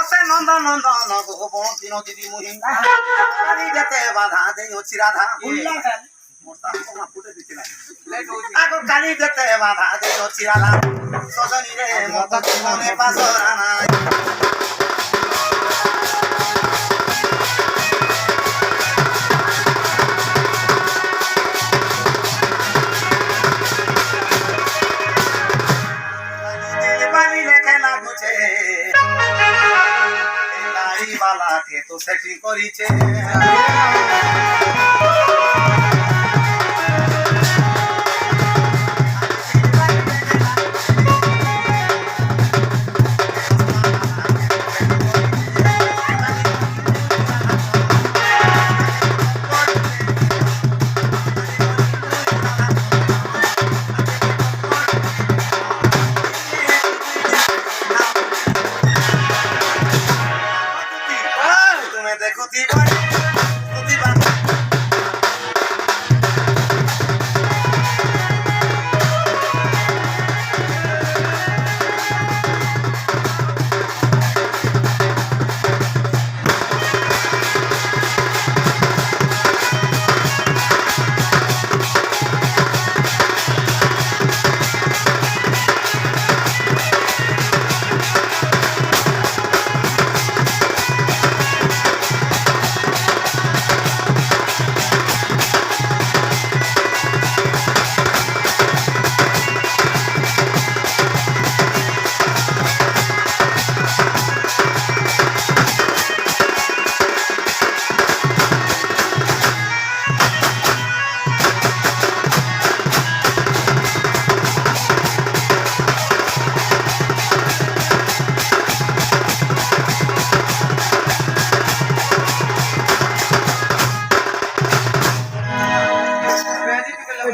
বসে নন্দন নন্দন গোপবন্তী নদী মহিমা কালি যেতে বাধা দেই হচ্ছি রাধা আগো কালি যেতে বাধা দেই হচ্ছি রাধা সজনী রে মতো মনে পাসরা নাই বালাকে তো সেটি করিছে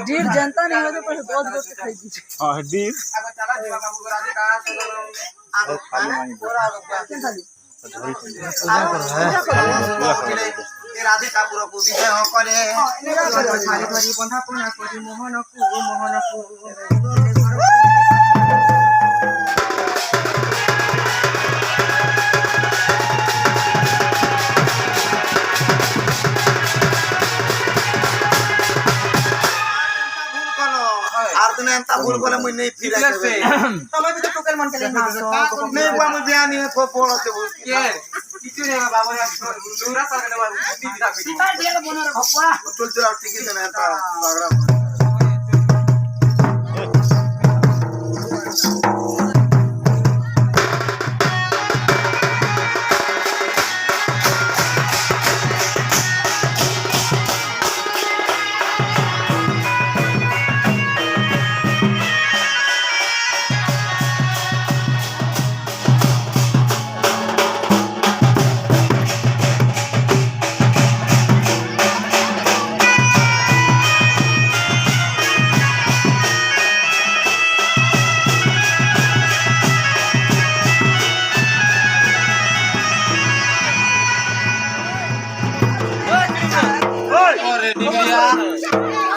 डीर जनता नहीं होते पर बहुत बहुत खाई थी हां डीर রাধিকা পুরো বিজয় করে ছাড়ি ধরি বন্ধাপনা করি মোহনকু মোহনকু ভুল করে মুই নেই ফিরাইতে তবে তো টোকেল মন কেলে না নেই বা মুই জানি তো পড়তে বলছি কে কিছু নেই বাবা দূরা সাগরে বাবা দিদি থাকবি সিটা দিয়ে বনার হপা চল চল ঠিক আছে না তা লাগরা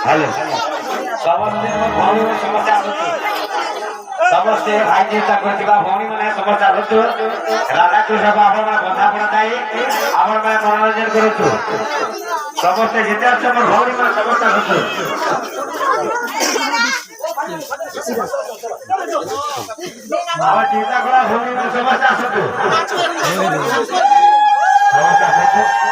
हेलो समस्ते भाई चिंता करथिबा भौणी माने समस्या होतो राधा कृष्ण बाबा माने बंधा पड़ा दाई आपण माने मनोरंजन करूछु समस्ते जेते আছে আমার ভৌणी माने समस्या होतो बाबा चिंता करा भौणी माने समस्या होतो समस्या होतो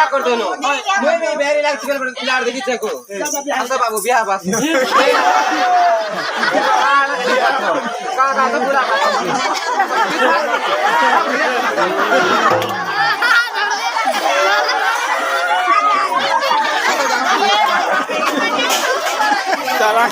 बिया कर दोनो मैं भी बेरी लाग चिकन पर लाड़ देखि छको अच्छा बाबू बिया बास का तो पूरा साला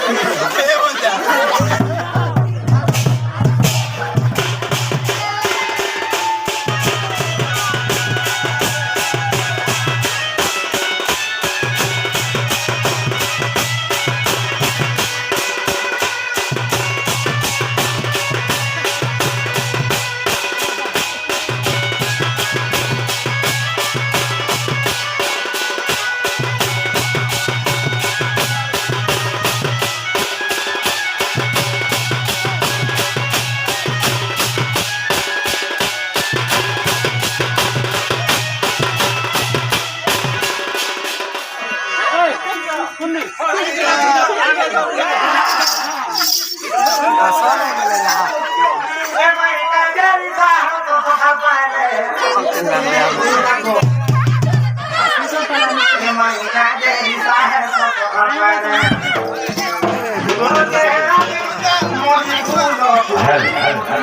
Hal.